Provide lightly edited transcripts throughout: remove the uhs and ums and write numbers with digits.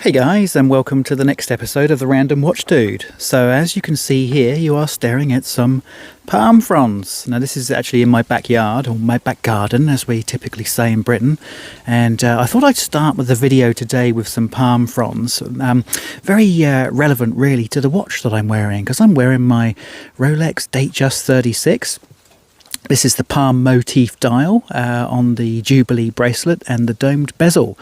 Hey guys, and welcome to the next episode of the Random Watch Dude. So as you can see here, you are staring at some palm fronds. Now this is actually in my backyard, or my back garden as we typically say in Britain. And I thought I'd start with the video today with some palm fronds. Very relevant really to the watch that I'm wearing, because I'm wearing my Rolex Datejust 36. This is the palm motif dial on the Jubilee bracelet and the domed bezel.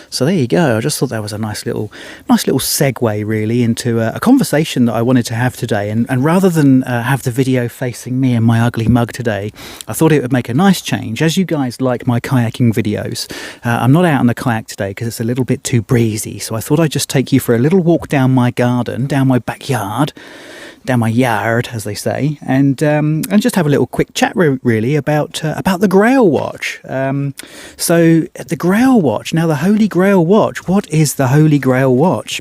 So there you go. I just thought that was a nice little segue really into a conversation that I wanted to have today. And rather than have the video facing me and my ugly mug today, I thought it would make a nice change. As you guys like my kayaking videos, I'm not out on the kayak today because it's a little bit too breezy. So I thought I'd just take you for a little walk down my garden, down my backyard, down my yard, as they say, and just have a little quick chat really about the Grail Watch. So the Grail Watch, now the Holy Grail Watch. What is the Holy Grail Watch?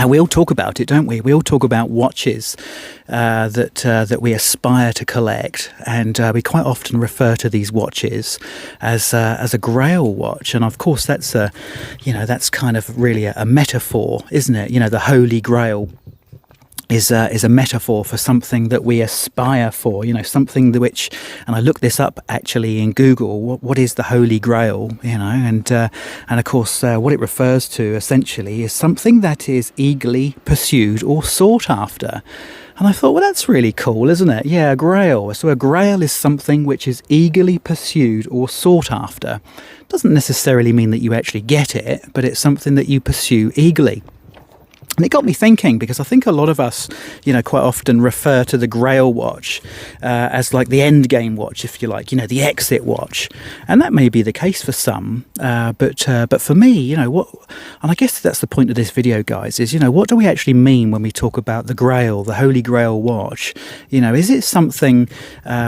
We all talk about it, don't we? We all talk about watches that we aspire to collect, and we quite often refer to these watches as a Grail watch. And of course, that's that's kind of really a metaphor, isn't it? The Holy Grail is a metaphor for something that we aspire for, something which, and I looked this up actually in Google, what is the Holy Grail, and of course what it refers to essentially is something that is eagerly pursued or sought after. And I thought, well, that's really cool, isn't it? Yeah, a grail. So a grail is something which is eagerly pursued or sought after. Doesn't necessarily mean that you actually get it, but it's something that you pursue eagerly. And it got me thinking, because I think a lot of us, quite often refer to the Grail watch as like the end game watch, if you like, the exit watch. And that may be the case for some. But for me, and I guess that's the point of this video, guys, is, what do we actually mean when we talk about the Grail, the Holy Grail watch? Is it something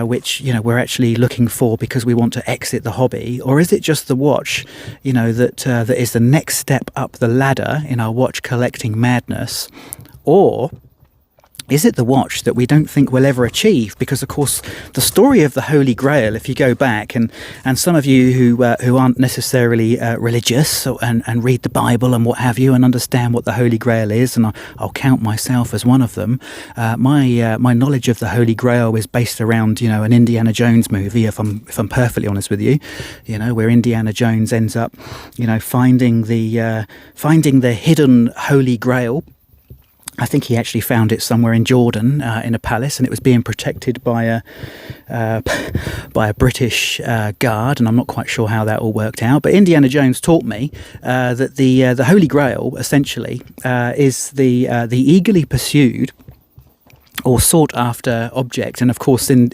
which, we're actually looking for because we want to exit the hobby? Or is it just the watch, that is the next step up the ladder in our watch collecting madness? Or is it the watch that we don't think we'll ever achieve? Because, of course, the story of the Holy Grail, if you go back, and some of you who aren't necessarily religious and read the Bible and what have you and understand what the Holy Grail is, and I'll count myself as one of them, my knowledge of the Holy Grail is based around, an Indiana Jones movie, if I'm perfectly honest with you, where Indiana Jones ends up, finding the hidden Holy Grail. I think he actually found it somewhere in Jordan in a palace, and it was being protected by a British guard, and I'm not quite sure how that all worked out. But Indiana Jones taught me that the Holy Grail essentially is the eagerly pursued or sought after object. And of course, in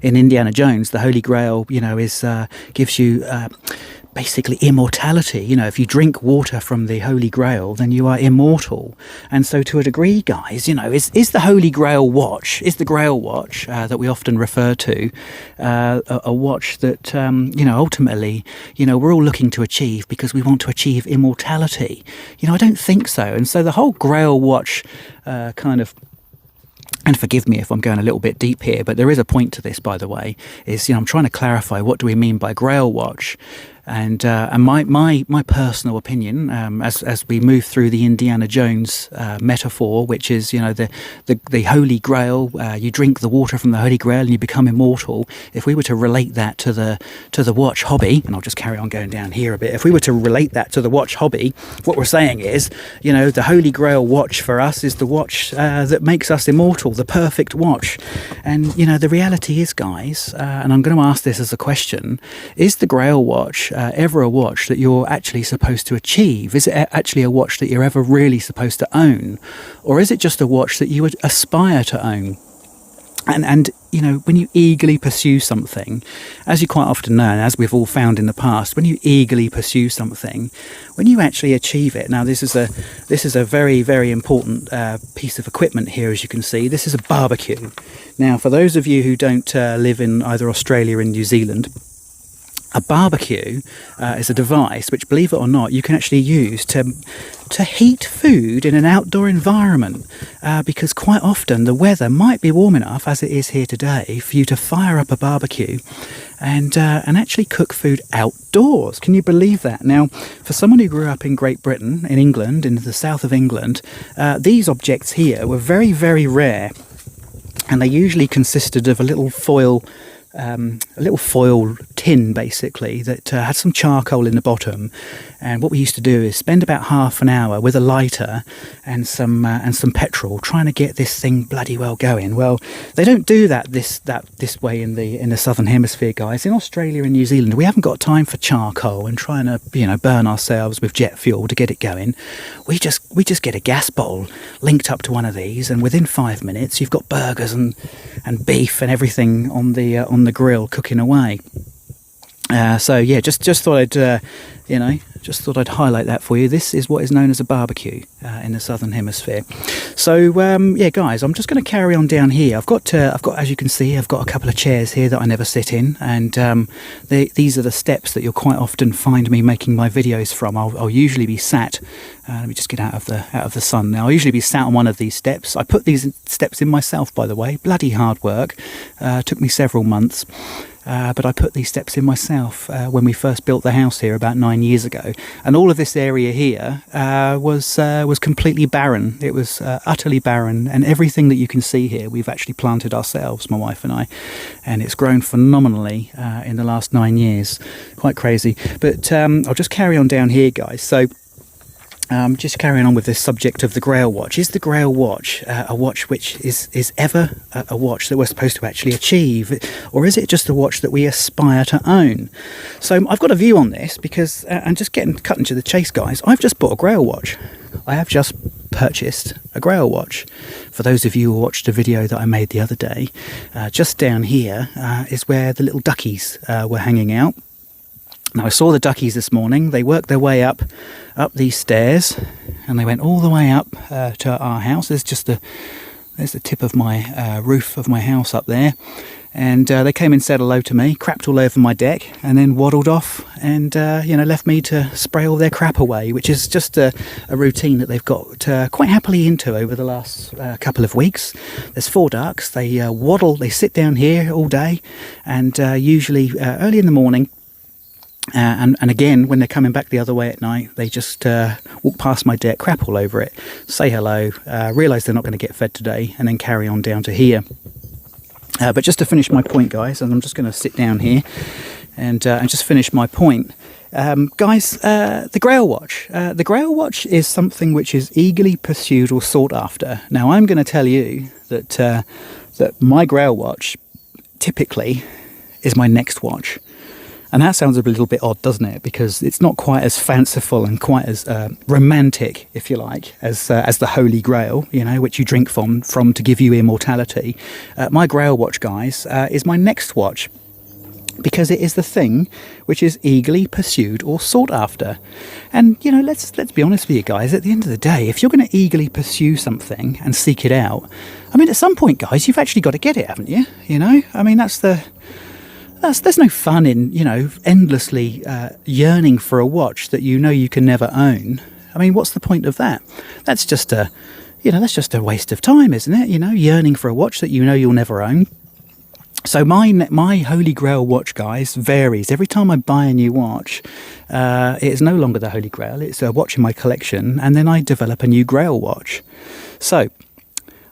Indiana Jones, the Holy Grail, gives you basically immortality. If you drink water from the Holy Grail, then you are immortal. And so to a degree, guys, is the Holy Grail watch, is the Grail watch that we often refer to, a watch that, ultimately, we're all looking to achieve because we want to achieve immortality? I don't think so. And so the whole Grail watch kind of, and forgive me if I'm going a little bit deep here, but there is a point to this, by the way, is, I'm trying to clarify what do we mean by Grail watch. And my personal opinion, as we move through the Indiana Jones metaphor, which is the Holy Grail, you drink the water from the Holy Grail and you become immortal. If we were to relate that to the watch hobby, and I'll just carry on going down here a bit. If we were to relate that to the watch hobby, what we're saying is, the Holy Grail watch for us is the watch that makes us immortal, the perfect watch. And the reality is, guys, and I'm going to ask this as a question: is the Grail watch ever a watch that you're actually supposed to achieve? Is it actually a watch that you're ever really supposed to own? Or is it just a watch that you would aspire to own? And when you eagerly pursue something, as you quite often know, and as we've all found in the past, when you eagerly pursue something, when you actually achieve it, now this is a very, very important piece of equipment here, as you can see. This is a barbecue. Now, for those of you who don't live in either Australia or New Zealand, A barbecue is a device which, believe it or not, you can actually use to heat food in an outdoor environment, because quite often the weather might be warm enough, as it is here today, for you to fire up a barbecue and actually cook food outdoors. Can you believe that? Now, for someone who grew up in Great Britain, in England, in the south of England, these objects here were very, very rare, and they usually consisted of a little foil tin, basically, that had some charcoal in the bottom. And what we used to do is spend about half an hour with a lighter and some petrol trying to get this thing bloody well going. Well, they don't do that this way in the southern hemisphere, guys. In Australia and New Zealand, we haven't got time for charcoal and trying to burn ourselves with jet fuel to get it going. We just get a gas bottle linked up to one of these, and within 5 minutes you've got burgers and beef and everything on the grill cooking away. So yeah, just thought I'd highlight that for you. This is what is known as a barbecue in the southern hemisphere. So yeah, guys, I'm just going to carry on down here. I've got, as you can see, I've got a couple of chairs here that I never sit in, and these are the steps that you'll quite often find me making my videos from. I'll usually be sat. Let me just get out of the sun now. I'll usually be sat on one of these steps. I put these steps in myself, by the way. Bloody hard work. Took me several months. But I put these steps in myself when we first built the house here about 9 years ago, and all of this area here was completely barren. It was utterly barren, and everything that you can see here we've actually planted ourselves, my wife and I, and it's grown phenomenally in the last 9 years. Quite crazy. But I'll just carry on down here, guys. So just carrying on with this subject of the Grail Watch. Is the Grail Watch a watch which is ever a watch that we're supposed to actually achieve, or is it just a watch that we aspire to own? So I've got a view on this because, and just cut into the chase, guys, I've just bought a Grail Watch. I have just purchased a Grail Watch. For those of you who watched a video that I made the other day, just down here is where the little duckies were hanging out. Now, I saw the duckies this morning. They worked their way up these stairs, and they went all the way up to our house. There's the tip of my roof of my house up there, and they came and said hello to me, crapped all over my deck, and then waddled off and left me to spray all their crap away, which is just a routine that they've got quite happily into over the last couple of weeks. There's 4 ducks. They waddle. They sit down here all day, and usually early in the morning. And again, when they're coming back the other way at night, they just walk past my deck, crap all over it, say hello, realise they're not going to get fed today, and then carry on down to here. But just to finish my point, guys, and I'm just going to sit down here and just finish my point. Guys, the Grail Watch. The Grail Watch is something which is eagerly pursued or sought after. Now, I'm going to tell you that my Grail Watch typically is my next watch. And that sounds a little bit odd, doesn't it? Because it's not quite as fanciful and quite as romantic, if you like, as the Holy Grail, which you drink from to give you immortality. My Grail Watch, guys, is my next watch, because it is the thing which is eagerly pursued or sought after. And let's be honest with you, guys. At the end of the day, if you're going to eagerly pursue something and seek it out, I mean, at some point, guys, you've actually got to get it, haven't you? I mean, there's no fun in, endlessly yearning for a watch that you can never own. I mean, what's the point of that? That's just a waste of time, isn't it? Yearning for a watch that you'll never own. So my Holy Grail watch, guys, varies. Every time I buy a new watch, it is no longer the Holy Grail. It's a watch in my collection, and then I develop a new Grail watch. So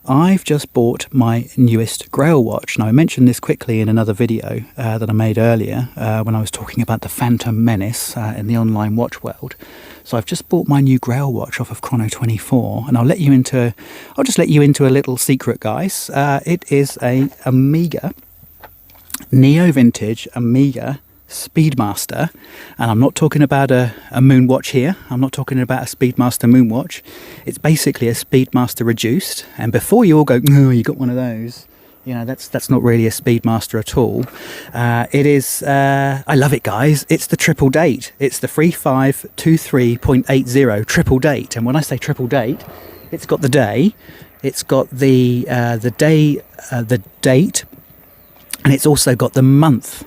I've just bought my newest Grail Watch. Now, I mentioned this quickly in another video that I made earlier when I was talking about the Phantom Menace in the online watch world. So I've just bought my new Grail Watch off of Chrono24, and I'll just let you into a little secret, guys. It is a Omega, neo-vintage Omega Speedmaster, and I'm not talking about a moon watch here. I'm not talking about a Speedmaster moon watch. It's basically a Speedmaster reduced, and before you all go, oh, you got one of those, that's not really a Speedmaster at all. It is, I love it, guys. It's the triple date. It's the 3523.80 triple date, and when I say triple date, it's got the day, it's got the date, And it's also got the month.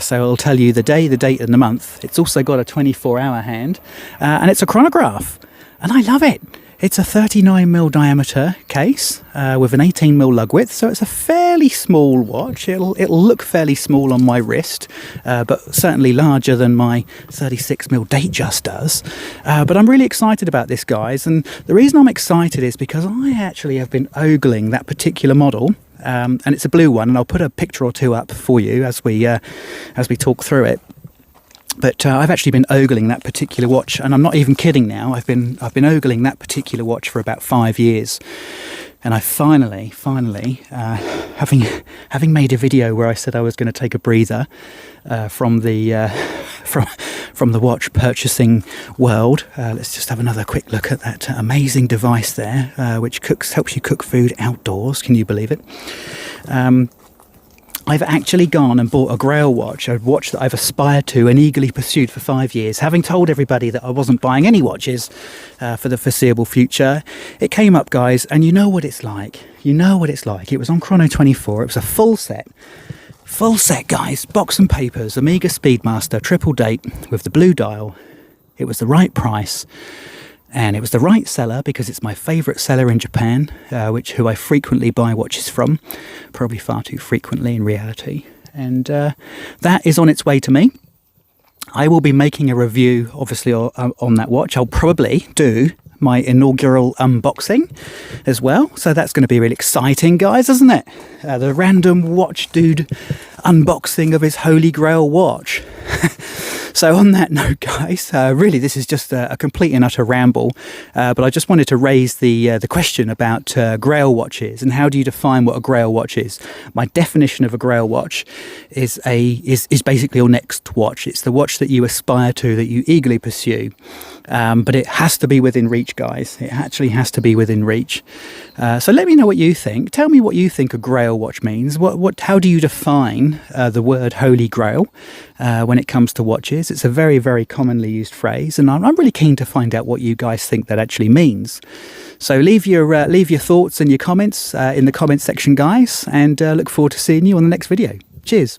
So it'll tell you the day, the date, and the month. It's also got a 24-hour hand, and it's a chronograph. And I love it. It's a 39mm diameter case with an 18mm lug width, so it's a fairly small watch. It'll look fairly small on my wrist, but certainly larger than my 36mm Datejust does. But I'm really excited about this, guys, and the reason I'm excited is because I actually have been ogling that particular model. And it's a blue one, and I'll put a picture or two up for you as we talk through it. But I've actually been ogling that particular watch, and I'm not even kidding now. I've been ogling that particular watch for about 5 years, and I finally, having made a video where I said I was going to take a breather from the watch purchasing world. Let's just have another quick look at that amazing device there, which helps you cook food outdoors. Can you believe it? I've actually gone and bought a Grail Watch, a watch that I've aspired to and eagerly pursued for 5 years, having told everybody that I wasn't buying any watches for the foreseeable future. It came up, guys, and you know what it's like. You know what it's like. It was on Chrono24. It was a full set. Full set, guys. Box and papers, Omega Speedmaster, triple date with the blue dial. It was the right price. And it was the right seller because it's my favourite seller in Japan, who I frequently buy watches from, probably far too frequently in reality. And that is on its way to me. I will be making a review, obviously, on that watch. I'll probably do my inaugural unboxing as well. So that's going to be really exciting, guys, isn't it? The random watch dude unboxing of his Holy Grail watch. So on that note, guys, really this is just a complete and utter ramble, but I just wanted to raise the question about Grail watches and how do you define what a Grail watch is. My definition of a Grail watch is basically your next watch. It's the watch that you aspire to, that you eagerly pursue, but it has to be within reach, guys. It actually has to be within reach. So let me know what you think. Tell me what you think a Grail watch means. How do you define the word Holy Grail when it comes to watches? It's a very, very commonly used phrase, and I'm really keen to find out what you guys think that actually means. So leave your thoughts and your comments in the comments section, guys, and look forward to seeing you on the next video. Cheers.